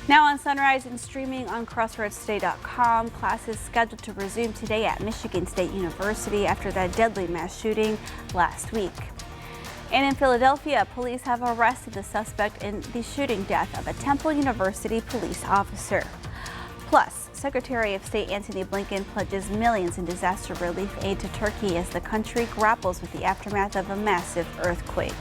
Now on Sunrise and streaming on CrossroadsToday.com, classes scheduled to resume today at Michigan State University after that deadly mass shooting last week. And in Philadelphia, police have arrested the suspect in the shooting death of a Temple University police officer. Plus, Secretary of State Antony Blinken pledges millions in disaster relief aid to Turkey as the country grapples with the aftermath of a massive earthquake.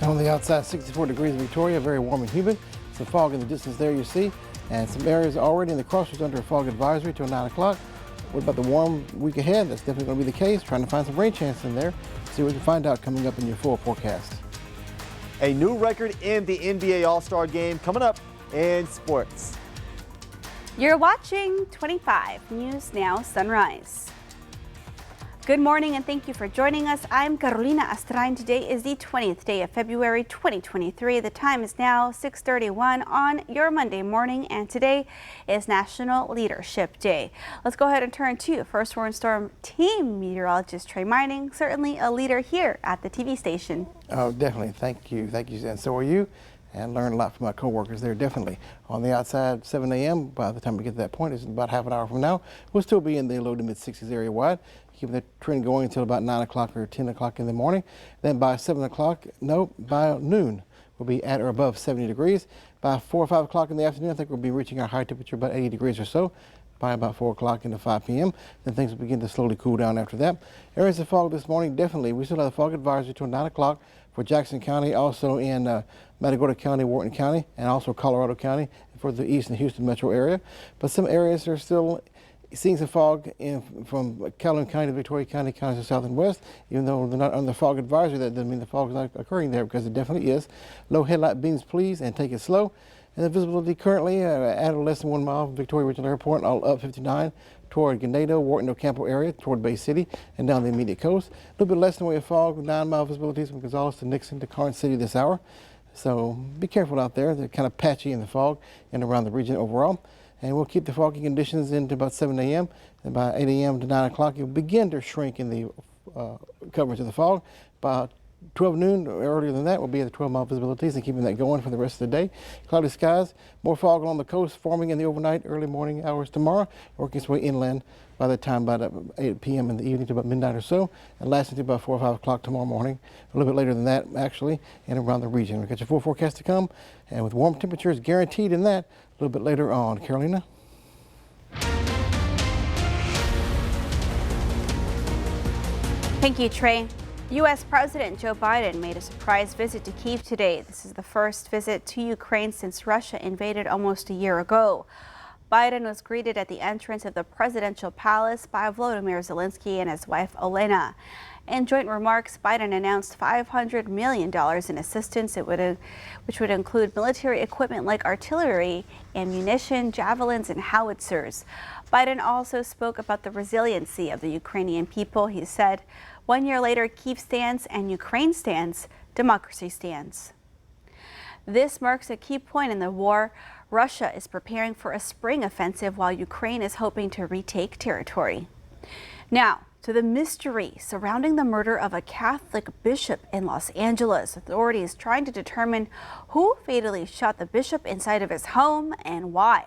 On the outside, 64 degrees in Victoria, very warm and humid. Some fog in the distance there you see, and some areas already in the Crossroads under a fog advisory till 9 o'clock. What about the warm week ahead? That's definitely going to be the case. Trying to find some rain chances in there. See what we can find out coming up in your full forecast. A new record in the NBA All-Star Game coming up in sports. You're watching 25 News Now Sunrise. Good morning and thank you for joining us. I'm Carolina Astrain. Today is the 20th day of February 2023. The time is now 6:31 on your Monday morning, and today is National Leadership Day. Let's go ahead and turn to First Warning Storm Team Meteorologist Trey Mining, certainly a leader here at the TV station. Oh, definitely. Thank you. Thank you, and so are you. And learn a lot from my co-workers there, definitely. On the outside, 7 a.m., by the time we get to that point, it's about half an hour from now, we'll still be in the low to mid-60s area wide, keeping the trend going until about 9 o'clock or 10 o'clock in the morning. Then by 7 o'clock, by noon, we'll be at or above 70 degrees. By 4 or 5 o'clock in the afternoon, I think we'll be reaching our high temperature, about 80 degrees or so. By about 4 o'clock into 5 p.m. Then things will begin to slowly cool down after that. Areas of fog this morning, definitely. We still have a fog advisory till 9 o'clock for Jackson County, also in Matagorda County, Wharton County, and also Colorado County for the east and Houston metro area. But some areas are still seeing some fog from Calhoun County to Victoria County, counties of south and west. Even though they're not under fog advisory, that doesn't mean the fog is not occurring there, because it definitely is. Low headlight beams, please, and take it slow. And the visibility currently at or less than 1 mile from Victoria Regional Airport, all up 59 toward Ganado, Wharton, Ocampo area, toward Bay City, and down the immediate coast. A little bit less than way of fog, 9-mile visibilities from Gonzales to Nixon to Karnes City this hour. So be careful out there. They're kind of patchy in the fog and around the region overall. And we'll keep the foggy conditions into about 7 a.m. And by 8 a.m. to 9 o'clock, you'll begin to shrink in the coverage of the fog. By 12 noon or earlier than that will be at the 12-mile visibilities and keeping that going for the rest of the day. Cloudy skies, more fog along the coast forming in the overnight, early morning hours tomorrow, working its way inland by the time about 8 p.m. in the evening to about midnight or so, and lasting to about 4 or 5 o'clock tomorrow morning, a little bit later than that actually, and around the region. We've got your full forecast to come, and with warm temperatures guaranteed in that a little bit later on. Carolina? Thank you, Trey. U.S. President Joe Biden made a surprise visit to Kyiv today. This is the first visit to Ukraine since Russia invaded almost a year ago. Biden was greeted at the entrance of the presidential palace by Volodymyr Zelensky and his wife Olena. In joint remarks, Biden announced $500 million in assistance, which would include military equipment like artillery, ammunition, javelins, and howitzers. Biden also spoke about the resiliency of the Ukrainian people. He said, "1 year later, Kyiv stands and Ukraine stands, democracy stands." This marks a key point in the war. Russia is preparing for a spring offensive while Ukraine is hoping to retake territory. Now, to the mystery surrounding the murder of a Catholic bishop in Los Angeles. Authorities trying to determine who fatally shot the bishop inside of his home and why.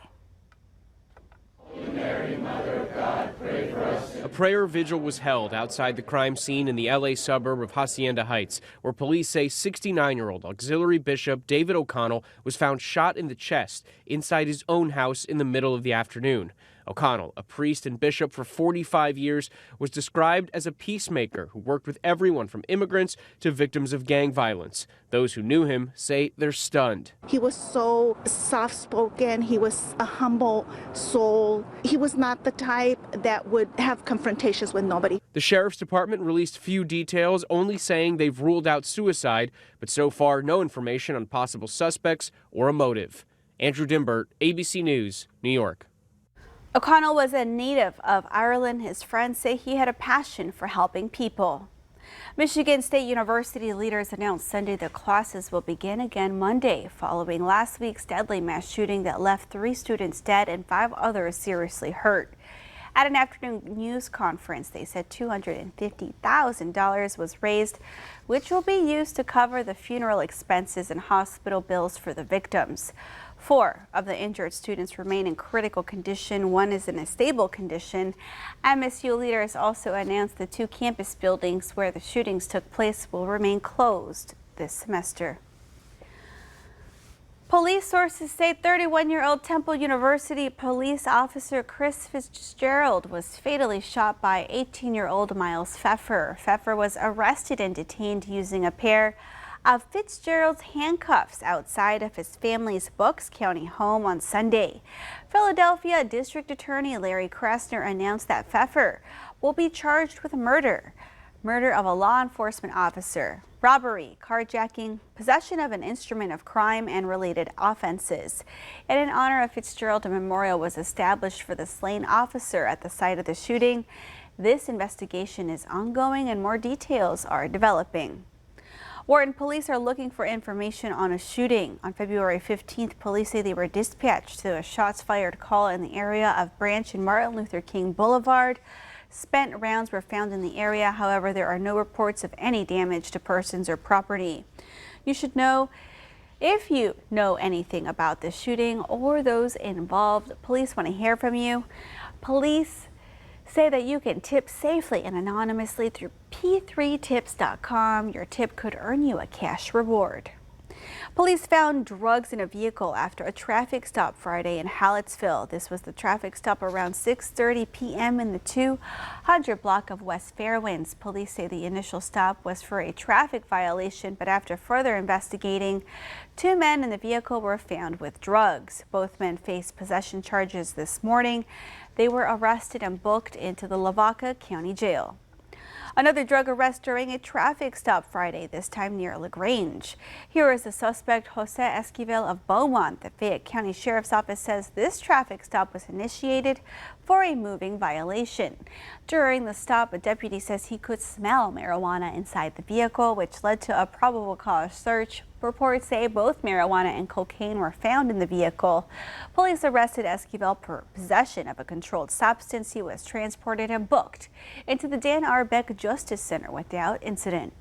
Mary, Mother of God, pray for us. A prayer vigil was held outside the crime scene in the LA suburb of Hacienda Heights, where police say 69-year-old auxiliary bishop David O'Connell was found shot in the chest inside his own house in the middle of the afternoon. O'Connell, a priest and bishop for 45 years, was described as a peacemaker who worked with everyone from immigrants to victims of gang violence. Those who knew him say they're stunned. He was so soft-spoken. He was a humble soul. He was not the type that would have confrontations with nobody. The sheriff's department released few details, only saying they've ruled out suicide, but so far no information on possible suspects or a motive. Andrew Dimbert, ABC News, New York. O'Connell was a native of Ireland. His friends say he had a passion for helping people. Michigan State University leaders announced Sunday that classes will begin again Monday, following last week's deadly mass shooting that left 3 students dead and 5 others seriously hurt. At an afternoon news conference, they said $250,000 was raised, which will be used to cover the funeral expenses and hospital bills for the victims. 4 of the injured students remain in critical condition. 1 is in a stable condition. MSU leaders also announced the 2 campus buildings where the shootings took place will remain closed this semester. Police sources say 31-year-old Temple University police officer Chris Fitzgerald was fatally shot by 18-year-old Miles Pfeffer. Pfeffer was arrested and detained using a pair of Fitzgerald's handcuffs outside of his family's Bucks County home on Sunday. Philadelphia District Attorney Larry Krasner announced that Pfeffer will be charged with murder of a law enforcement officer, robbery, carjacking, possession of an instrument of crime, and related offenses. And in honor of Fitzgerald, a memorial was established for the slain officer at the site of the shooting. This investigation is ongoing and more details are developing. Wharton police are looking for information on a shooting. On February 15th, police say they were dispatched to a shots fired call in the area of Branch and Martin Luther King Boulevard. Spent rounds were found in the area. However, there are no reports of any damage to persons or property. You should know if you know anything about this shooting or those involved. Police want to hear from you. Police say that you can tip safely and anonymously through p3tips.com. Your tip could earn you a cash reward. Police found drugs in a vehicle after a traffic stop Friday in Hallettsville. This was the traffic stop around 6:30 p.m. in the 200 block of West Fairwinds. Police say the initial stop was for a traffic violation, but after further investigating, 2 men in the vehicle were found with drugs. Both men faced possession charges this morning. They were arrested and booked into the Lavaca County Jail. Another drug arrest during a traffic stop Friday, this time near LaGrange. Here is the suspect, Jose Esquivel of Beaumont. The Fayette County Sheriff's Office says this traffic stop was initiated for a moving violation. During the stop, a deputy says he could smell marijuana inside the vehicle, which led to a probable cause search. Reports say both marijuana and cocaine were found in the vehicle. Police arrested Esquivel for possession of a controlled substance. He was transported and booked into the Dan R. Beck Justice Center without incident.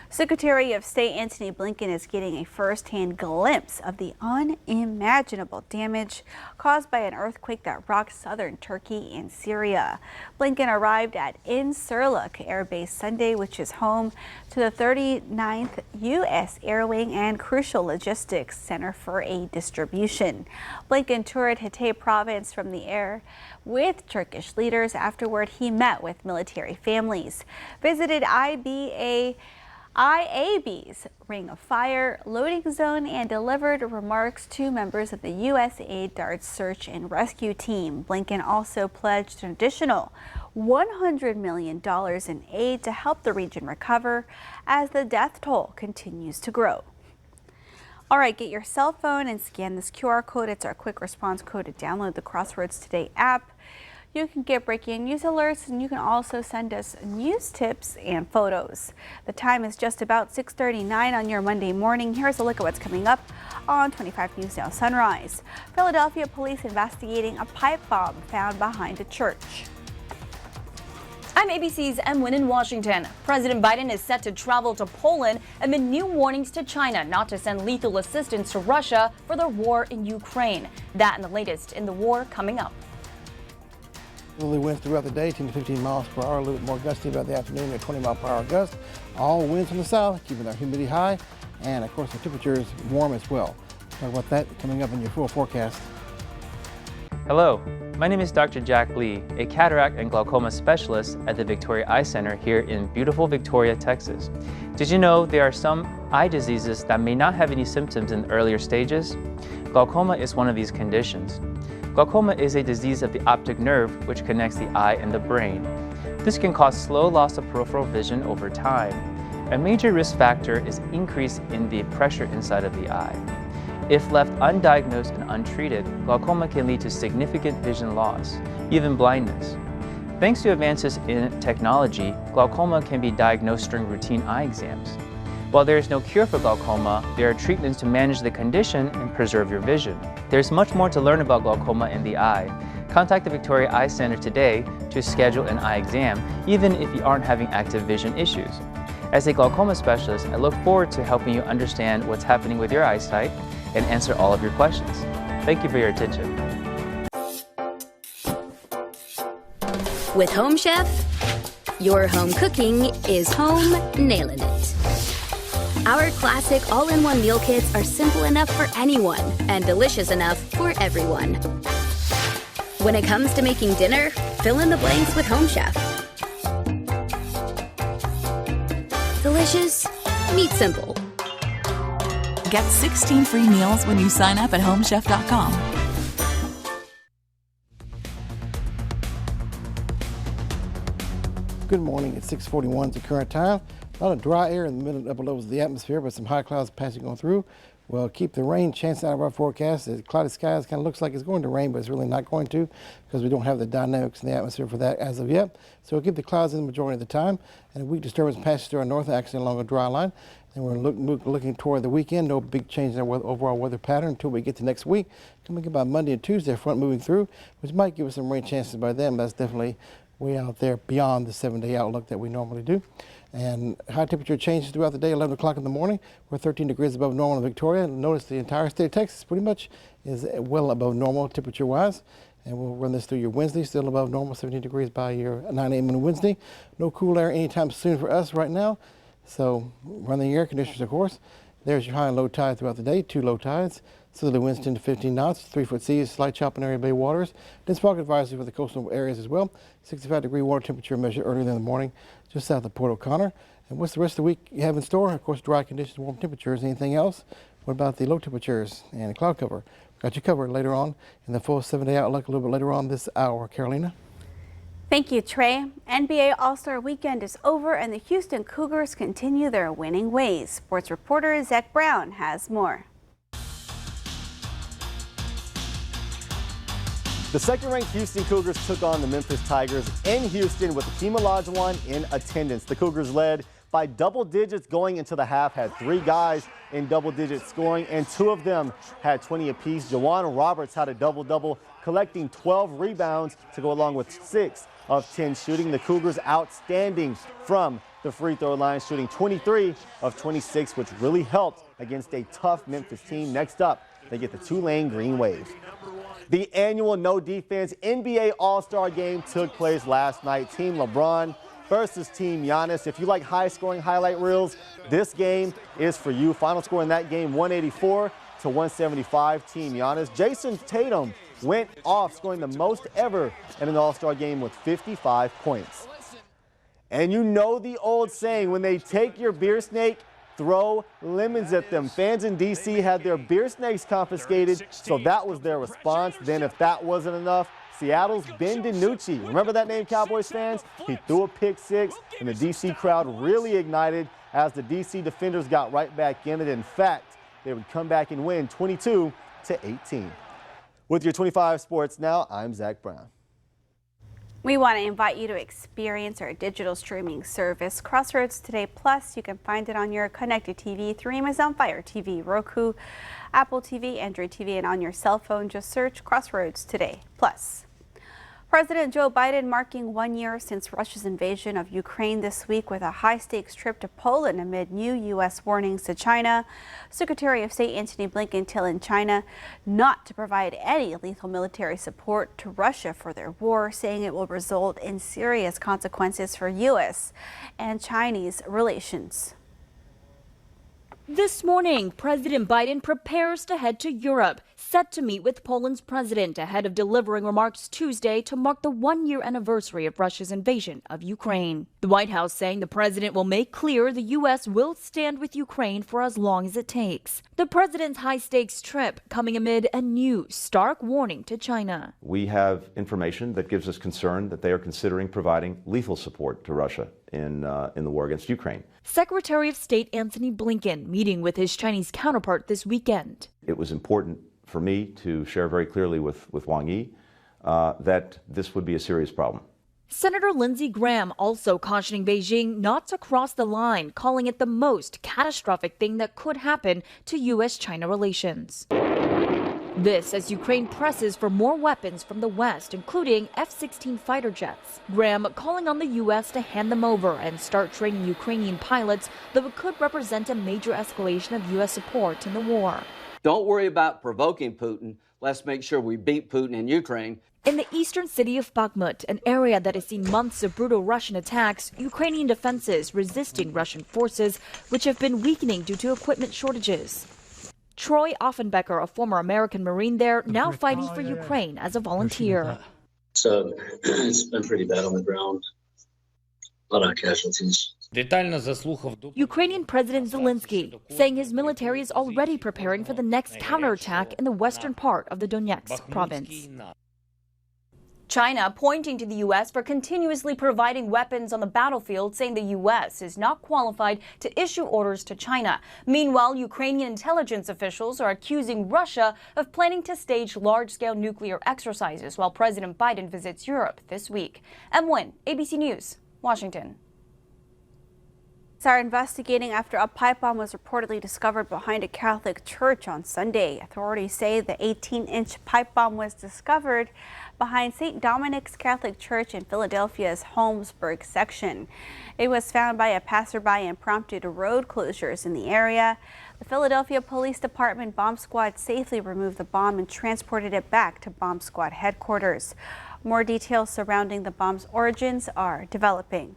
Secretary of State Antony Blinken is getting a first-hand glimpse of the unimaginable damage caused by an earthquake that rocked southern Turkey and Syria. Blinken arrived at Incirlik Air Base Sunday, which is home to the 39th U.S. Air Wing and crucial logistics center for aid distribution. Blinken toured Hatay province from the air with Turkish leaders. Afterward, he met with military families, visited IAB's Ring of Fire loading zone, and delivered remarks to members of the USAID DART search and rescue team. Blinken also pledged an additional $100 million in aid to help the region recover as the death toll continues to grow. All right, get your cell phone and scan this QR code. It's our quick response code to download the Crossroads Today app. You can get breaking news alerts, and you can also send us news tips and photos. The time is just about 6:39 on your Monday morning. Here's a look at what's coming up on 25 News Now Sunrise. Philadelphia police investigating a pipe bomb found behind a church. I'm ABC's Em Nguyen in Washington. President Biden is set to travel to Poland amid new warnings to China not to send lethal assistance to Russia for their war in Ukraine. That and the latest in the war coming up. Northerly winds throughout the day, 10 to 15 miles per hour, a little bit more gusty about the afternoon at 20 mile per hour gusts. All winds from the south, keeping our humidity high, and of course the temperature is warm as well. Talk about that coming up in your full forecast. Hello, my name is Dr. Jack Lee, a cataract and glaucoma specialist at the Victoria Eye Center here in beautiful Victoria, Texas. Did you know there are some eye diseases that may not have any symptoms in the earlier stages? Glaucoma is one of these conditions. Glaucoma is a disease of the optic nerve which connects the eye and the brain. This can cause slow loss of peripheral vision over time. A major risk factor is increase in the pressure inside of the eye. If left undiagnosed and untreated, glaucoma can lead to significant vision loss, even blindness. Thanks to advances in technology, glaucoma can be diagnosed during routine eye exams. While there is no cure for glaucoma, there are treatments to manage the condition and preserve your vision. There's much more to learn about glaucoma in the eye. Contact the Victoria Eye Center today to schedule an eye exam, even if you aren't having active vision issues. As a glaucoma specialist, I look forward to helping you understand what's happening with your eyesight and answer all of your questions. Thank you for your attention. With Home Chef, your home cooking is home nailing it. Our classic all-in-one meal kits are simple enough for anyone and delicious enough for everyone. When it comes to making dinner, fill in the blanks with Home Chef. Delicious, meet simple. Get 16 free meals when you sign up at homechef.com. Good morning. It's 6:41 at the current time. A lot of dry air in the middle and upper levels of the atmosphere, but some high clouds passing on through. We'll keep the rain chance out of our forecast. The cloudy skies kind of looks like it's going to rain, but it's really not going to because we don't have the dynamics in the atmosphere for that as of yet. So we'll keep the clouds in the majority of the time. And a weak disturbance passes through our north actually along a dry line. And we're looking toward the weekend. No big change in our overall weather pattern until we get to next week. Coming about Monday and Tuesday, a front moving through, which might give us some rain chances by then. That's definitely way out there beyond the 7-day outlook that we normally do. And high temperature changes throughout the day. 11 o'clock in the morning, we're 13 degrees above normal in Victoria. Notice the entire state of Texas pretty much is well above normal temperature-wise. And we'll run this through your Wednesday, still above normal, 17 degrees by your 9 a.m. on Wednesday. No cool air anytime soon for us right now. So run the air conditioners, of course. There's your high and low tide throughout the day, 2 low tides. Southerly winds 10 to 15 knots, 3-foot seas, slight chop in area bay waters. Dense fog advisory for the coastal areas as well. 65-degree water temperature measured earlier in the morning, just south of Port O'Connor. And what's the rest of the week you have in store? Of course, dry conditions, warm temperatures. Anything else? What about the low temperatures and cloud cover? Got you covered later on in the full 7-day outlook a little bit later on this hour. Carolina? Thank you, Trey. NBA All-Star Weekend is over and the Houston Cougars continue their winning ways. Sports reporter Zach Brown has more. The second-ranked Houston Cougars took on the Memphis Tigers in Houston with Hakeem Olajuwon in attendance. The Cougars led by double digits going into the half, had 3 guys in double-digit scoring, and 2 of them had 20 apiece. Jawan Roberts had a double-double, collecting 12 rebounds to go along with 6 of 10 shooting. The Cougars outstanding from the free throw line, shooting 23 of 26, which really helped against a tough Memphis team. Next up, they get the Tulane Green Wave. The annual No Defense NBA All-Star Game took place last night. Team LeBron versus Team Giannis. If you like high-scoring highlight reels, this game is for you. Final score in that game, 184 to 175, Team Giannis. Jason Tatum went off, scoring the most ever in an All-Star game with 55 points. And you know the old saying, when they take your beer snake, throw lemons at them. Fans in D.C. had their beer snakes confiscated, so that was their response. Then if that wasn't enough, Seattle's Ben DiNucci, remember that name, Cowboys fans? He threw a pick 6, and the D.C. crowd really ignited as the D.C. defenders got right back in it. In fact, they would come back and win 22 to 18. With your 25 Sports Now, I'm Zach Brown. We want to invite you to experience our digital streaming service, Crossroads Today Plus. You can find it on your connected TV through Amazon Fire TV, Roku, Apple TV, Android TV, and on your cell phone. Just search Crossroads Today Plus. President Joe Biden marking 1 year since Russia's invasion of Ukraine this week with a high-stakes trip to Poland amid new U.S. warnings to China. Secretary of State Antony Blinken telling China not to provide any lethal military support to Russia for their war, saying it will result in serious consequences for U.S. and Chinese relations. This morning, President Biden prepares to head to Europe, set to meet with Poland's president ahead of delivering remarks Tuesday to mark the 1-year anniversary of Russia's invasion of Ukraine. The White House saying the president will make clear the U.S. will stand with Ukraine for as long as it takes. The president's high-stakes trip coming amid a new stark warning to China. We have information that gives us concern that they are considering providing lethal support to Russia in the war against Ukraine. Secretary of State Antony Blinken meeting with his Chinese counterpart this weekend. It was important for me to share very clearly with Wang Yi that this would be a serious problem. Senator Lindsey Graham also cautioning Beijing not to cross the line, calling it the most catastrophic thing that could happen to U.S.-China relations. This as Ukraine presses for more weapons from the West, including F-16 fighter jets. Graham calling on the U.S. to hand them over and start training Ukrainian pilots, though it could represent a major escalation of U.S. support in the war. Don't worry about provoking Putin. Let's make sure we beat Putin in Ukraine. In the eastern city of Bakhmut, an area that has seen months of brutal Russian attacks, Ukrainian defenses resisting Russian forces, which have been weakening due to equipment shortages. Troy Offenbecker, a former American Marine there, now fighting for Ukraine as a volunteer. So it's been pretty bad on the ground. A lot of casualties. Ukrainian President Zelensky saying his military is already preparing for the next counterattack in the western part of the Donetsk province. China pointing to the U.S. for continuously providing weapons on the battlefield, saying the U.S. is not qualified to issue orders to China. Meanwhile, Ukrainian intelligence officials are accusing Russia of planning to stage large-scale nuclear exercises while President Biden visits Europe this week. Em Nguyen, ABC News, Washington. Are investigating after a pipe bomb was reportedly discovered behind a Catholic church on Sunday. Authorities say the 18-inch pipe bomb was discovered behind St. Dominic's Catholic Church in Philadelphia's Holmesburg section. It was found by a passerby and prompted road closures in the area. The Philadelphia Police Department bomb squad safely removed the bomb and transported it back to bomb squad headquarters. More details surrounding the bomb's origins are developing.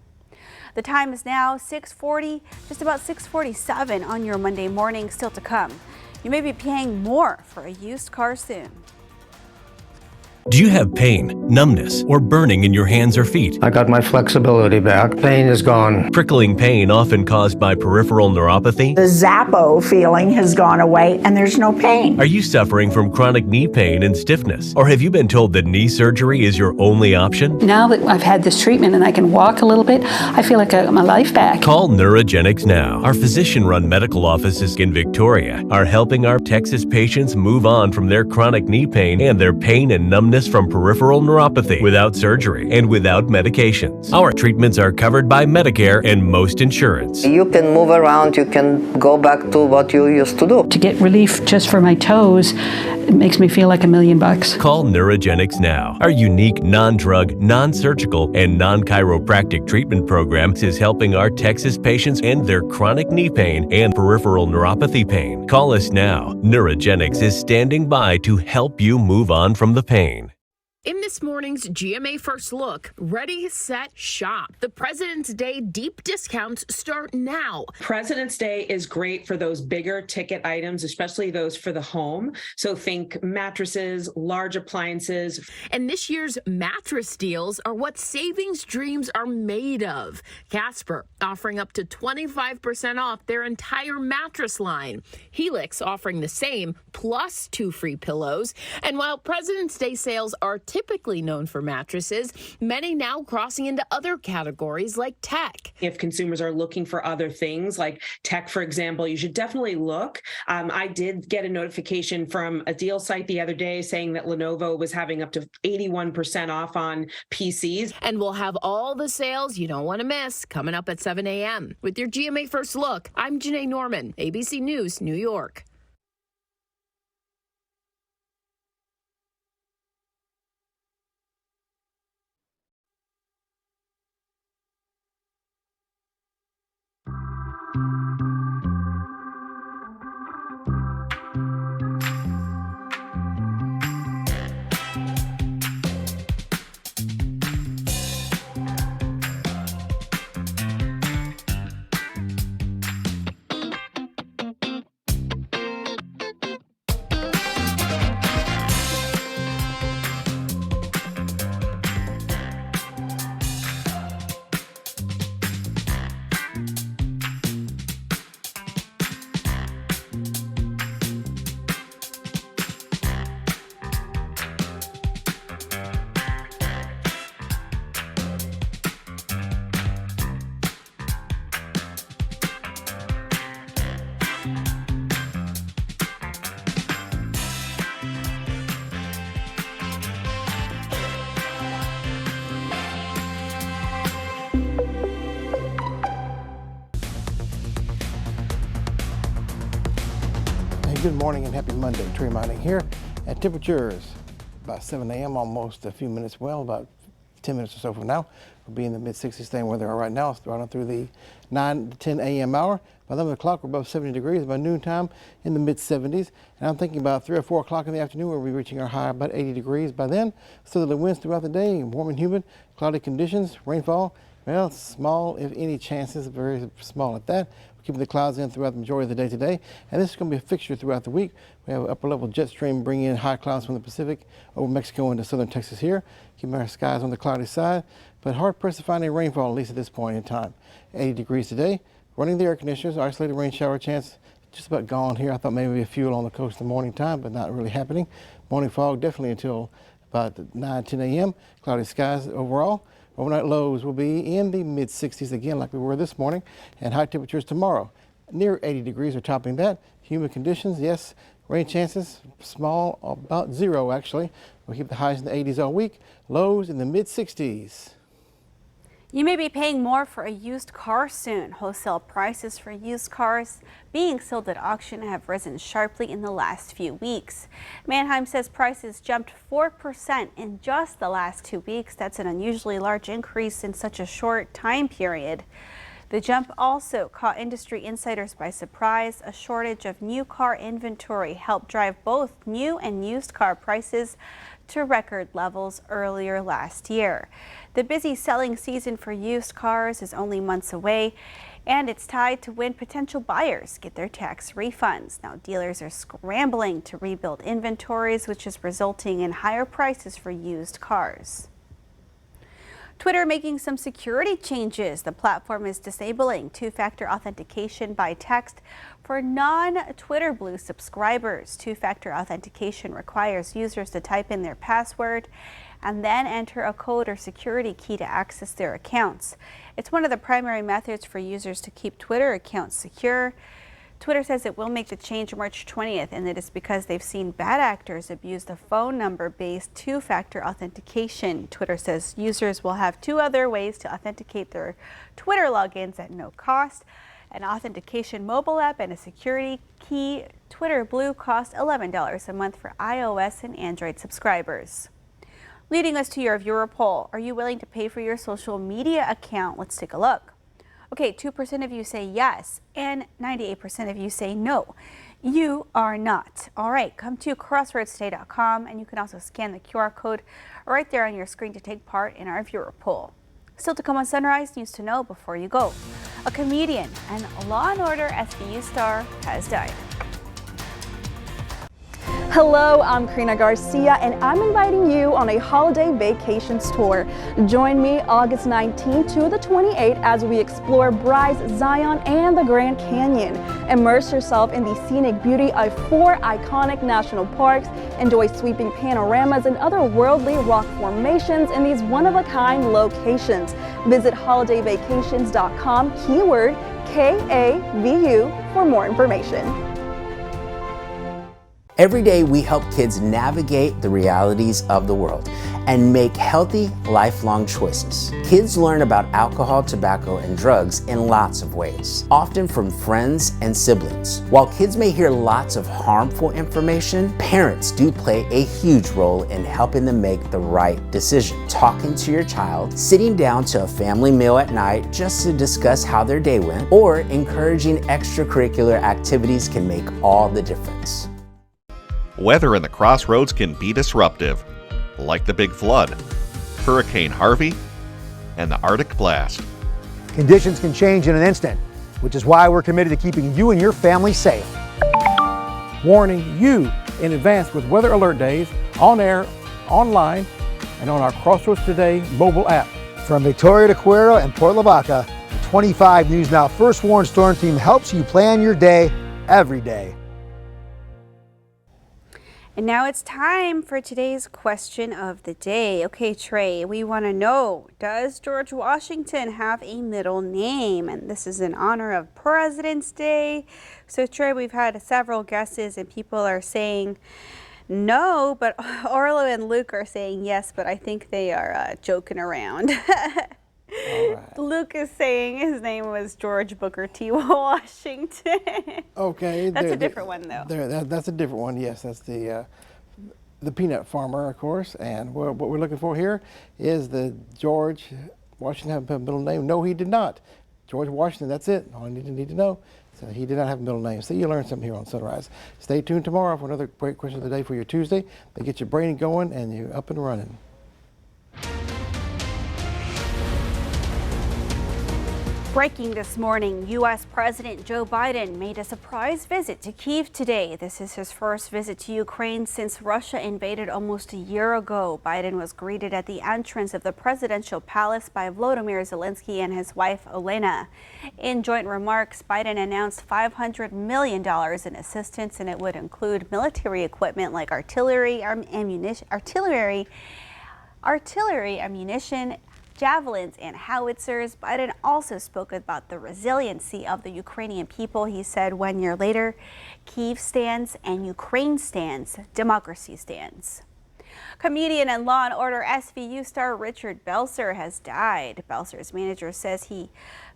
The time is now 6:40, just about 6:47 on your Monday morning. Still to come, you may be paying more for a used car soon. Do you have pain, numbness, or burning in your hands or feet? I got my flexibility back. Pain is gone. Prickling pain often caused by peripheral neuropathy? The Zappo feeling has gone away and there's no pain. Are you suffering from chronic knee pain and stiffness? Or have you been told that knee surgery is your only option? Now that I've had this treatment and I can walk a little bit, I feel like I got my life back. Call Neurogenics now. Our physician-run medical offices in Victoria are helping our Texas patients move on from their chronic knee pain and their pain and numbness from peripheral neuropathy without surgery and without medications. Our treatments are covered by Medicare and most insurance. You can move around, you can go back to what you used to do. To get relief just for my toes, it makes me feel like $1 million. Call Neurogenics now. Our unique non-drug, non-surgical, and non-chiropractic treatment program is helping our Texas patients end their chronic knee pain and peripheral neuropathy pain. Call us now. Neurogenics is standing by to help you move on from the pain. In this morning's GMA First Look, ready, set, shop. The President's Day deep discounts start now. President's Day is great for those bigger ticket items, especially those for the home. So think mattresses, large appliances. And this year's mattress deals are what savings dreams are made of. Casper offering up to 25% off their entire mattress line. Helix offering the same, plus 2 free pillows. And while President's Day sales are typically known for mattresses, many now crossing into other categories like tech. If consumers are looking for other things like tech, for example, you should definitely look. I did get a notification from a deal site the other day saying that Lenovo was having up to 81% off on PCs. And we'll have all the sales you don't want to miss coming up at 7 a.m. With your GMA First Look, I'm Janae Norman, ABC News, New York. Good morning and happy Monday. Trey Mining here. At temperatures about 7 a.m. almost a few minutes, well, about 10 minutes or so from now. We'll be in the mid-60s, staying where they are right now, right on through the 9 to 10 a.m. hour. By 11 o'clock, we're above 70 degrees. By noontime, in the mid-70s. And I'm thinking about 3 or 4 o'clock in the afternoon, we'll be reaching our high about 80 degrees. By then, southerly winds throughout the day, warm and humid, cloudy conditions, rainfall. Well, small, if any chances, very small at that. We're keeping the clouds in throughout the majority of the day today. And this is going to be a fixture throughout the week. We have an upper-level jet stream bringing in high clouds from the Pacific over Mexico into southern Texas here. Keeping our skies on the cloudy side, but hard-pressed to find any rainfall, at least at this point in time. 80 degrees today. Running the air conditioners, isolated rain shower chance just about gone here. I thought maybe a few along the coast in the morning time, but not really happening. Morning fog definitely until about 9, 10 a.m. Cloudy skies overall. Overnight lows will be in the mid-60s again like we were this morning, and high temperatures tomorrow near 80 degrees or topping that. Humid conditions, yes. Rain chances small, about 0 actually. We'll keep the highs in the 80s all week. Lows in the mid-60s. You may be paying more for a used car soon. Wholesale prices for used cars being sold at auction have risen sharply in the last few weeks. Manheim says prices jumped 4% in just the last 2 weeks. That's an unusually large increase in such a short time period. The jump also caught industry insiders by surprise. A shortage of new car inventory helped drive both new and used car prices to record levels earlier last year. The busy selling season for used cars is only months away, and it's tied to when potential buyers get their tax refunds. Now, dealers are scrambling to rebuild inventories, which is resulting in higher prices for used cars. Twitter making some security changes. The platform is disabling two-factor authentication by text for non-Twitter Blue subscribers. Two-factor authentication requires users to type in their password and then enter a code or security key to access their accounts. It's one of the primary methods for users to keep Twitter accounts secure. Twitter says it will make the change March 20th, and it is because they've seen bad actors abuse the phone number-based two-factor authentication. Twitter says users will have 2 other ways to authenticate their Twitter logins at no cost: an authentication mobile app and a security key. Twitter Blue costs $11 a month for iOS and Android subscribers. Leading us to your viewer poll, are you willing to pay for your social media account? Let's take a look. Okay, 2% of you say yes, and 98% of you say no. You are not. All right, come to crossroadstoday.com, and you can also scan the QR code right there on your screen to take part in our viewer poll. Still to come on Sunrise, news to know before you go. A comedian and Law & Order SVU star has died. Hello, I'm Karina Garcia, and I'm inviting you on a holiday vacations tour. Join me August 19th to the 28th as we explore Bryce, Zion, and the Grand Canyon. Immerse yourself in the scenic beauty of 4 iconic national parks. Enjoy sweeping panoramas and otherworldly rock formations in these one-of-a-kind locations. Visit holidayvacations.com, keyword KAVU, for more information. Every day we help kids navigate the realities of the world and make healthy, lifelong choices. Kids learn about alcohol, tobacco, and drugs in lots of ways, often from friends and siblings. While kids may hear lots of harmful information, parents do play a huge role in helping them make the right decision. Talking to your child, sitting down to a family meal at night just to discuss how their day went, or encouraging extracurricular activities can make all the difference. Weather in the Crossroads can be disruptive, like the big flood, Hurricane Harvey, and the Arctic blast. Conditions can change in an instant, which is why we're committed to keeping you and your family safe. Warning you in advance with weather alert days, on air, online, and on our Crossroads Today mobile app. From Victoria to Cuero and Port Lavaca, the 25 News Now First Warn Storm Team helps you plan your day every day. And now it's time for today's question of the day. Okay, Trey, we want to know, does George Washington have a middle name? And this is in honor of President's Day. So, Trey, we've had several guesses and people are saying no, but Orlo and Luke are saying yes, but I think they are joking around. Right. Luke is saying his name was George Booker T. Washington. Okay. That's a different one, though. That's a different one, yes. That's the the peanut farmer, of course. And what we're looking for here is the George Washington have a middle name. No, he did not. George Washington, that's it. All you need to know. So he did not have a middle name. So you learn something here on Sunrise. Stay tuned tomorrow for another great question of the day for your Tuesday. They get your brain going and you're up and running. Breaking this morning, U.S. President Joe Biden made a surprise visit to Kyiv today. This is his first visit to Ukraine since Russia invaded almost a year ago. Biden was greeted at the entrance of the presidential palace by Volodymyr Zelensky and his wife, Olena. In joint remarks, Biden announced $500 million in assistance, and it would include military equipment like artillery ammunition, javelins and howitzers. Biden also spoke about the resiliency of the Ukrainian people. He said 1 year later, Kyiv stands and Ukraine stands, democracy stands. Comedian and Law & Order SVU star Richard Belzer has died. Belzer's manager says he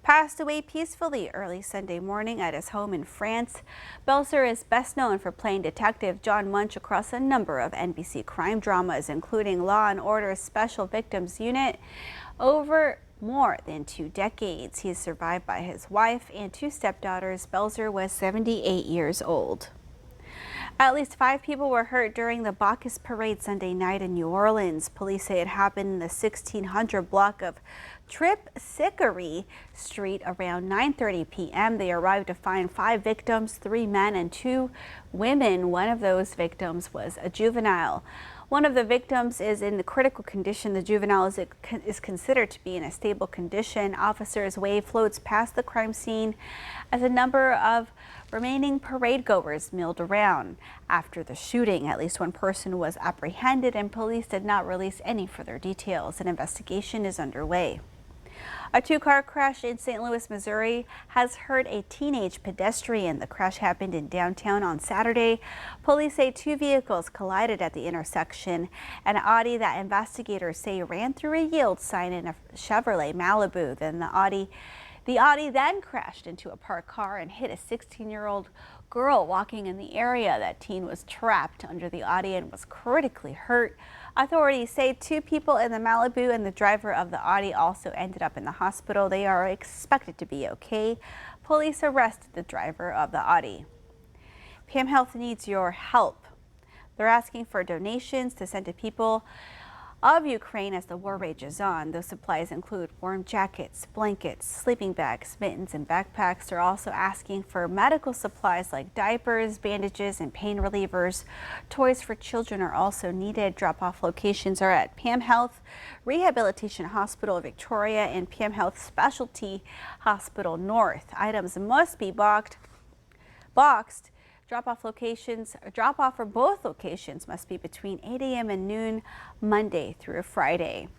passed away peacefully early Sunday morning at his home in France. Belzer is best known for playing Detective John Munch across a number of NBC crime dramas, including Law & Order's Special Victims Unit. Over more than 2 decades, he is survived by his wife and 2 stepdaughters. Belzer was 78 years old. At least 5 people were hurt during the Bacchus Parade Sunday night in New Orleans. Police say it happened in the 1600 block of Trip-Sickery Street around 9:30 p.m. They arrived to find 5 victims, 3 men and 2 women. One of those victims was a juvenile. One of the victims is in critical condition. The juvenile is considered to be in a stable condition. Officers wave floats past the crime scene as a number of remaining parade goers milled around. After the shooting, at least 1 person was apprehended, and police did not release any further details. An investigation is underway. A 2-car crash in St. Louis, Missouri has hurt a teenage pedestrian. The crash happened in downtown on Saturday. Police say 2 vehicles collided at the intersection. An Audi that investigators say ran through a yield sign in a Chevrolet Malibu. Then the Audi then crashed into a parked car and hit a 16-year-old girl walking in the area. That teen was trapped under the Audi and was critically hurt. Authorities say 2 people in the Malibu and the driver of the Audi also ended up in the hospital. They are expected to be okay. Police arrested the driver of the Audi. PM Health needs your help. They're asking for donations to send to people of Ukraine as the war rages on. Those supplies include warm jackets, blankets, sleeping bags, mittens, and backpacks. They're also asking for medical supplies like diapers, bandages, and pain relievers. Toys for children are also needed. Drop-off locations are at PM Health Rehabilitation Hospital Victoria and PM Health Specialty Hospital North. Items must be boxed. Drop-off for both locations must be between 8 a.m. and noon, Monday through Friday.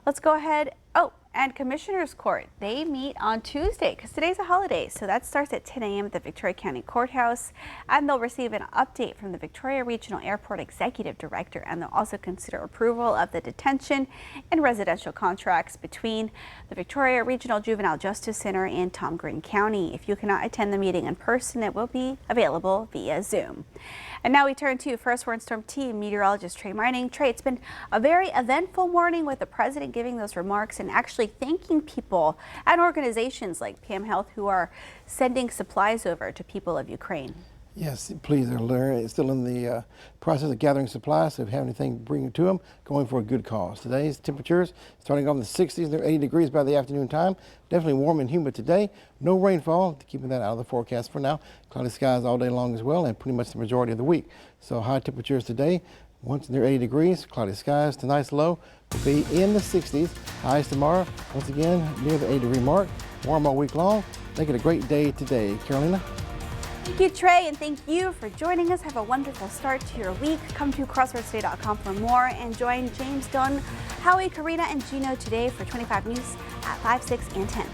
Let's go ahead. Oh, and Commissioner's Court, they meet on Tuesday because today's a holiday. So that starts at 10 a.m. at the Victoria County Courthouse, and they'll receive an update from the Victoria Regional Airport Executive Director, and they'll also consider approval of the detention and residential contracts between the Victoria Regional Juvenile Justice Center and Tom Green County. If you cannot attend the meeting in person, it will be available via Zoom. And now we turn to First Warn Storm Team meteorologist Trey Mining. Trey, it's been a very eventful morning with the president giving those remarks and actually thanking people and organizations like PM Health who are sending supplies over to people of Ukraine. Yes, please. They're still in the process of gathering supplies, so if you have anything, bring it to them. Going for a good cause. Today's temperatures starting off in the 60s, they're 80 degrees by the afternoon time. Definitely warm and humid today. No rainfall, keeping that out of the forecast for now. Cloudy skies all day long as well, and pretty much the majority of the week. So high temperatures today. Once they're 80 degrees, cloudy skies. Tonight's low will be in the 60s. Highs tomorrow, once again, near the 80-degree mark. Warm all week long. Make it a great day today. Carolina? Thank you, Trey, and thank you for joining us. Have a wonderful start to your week. Come to crosswordstoday.com for more and join James Dunn, Howie, Karina, and Gino today for 25 News at 5, 6, and 10.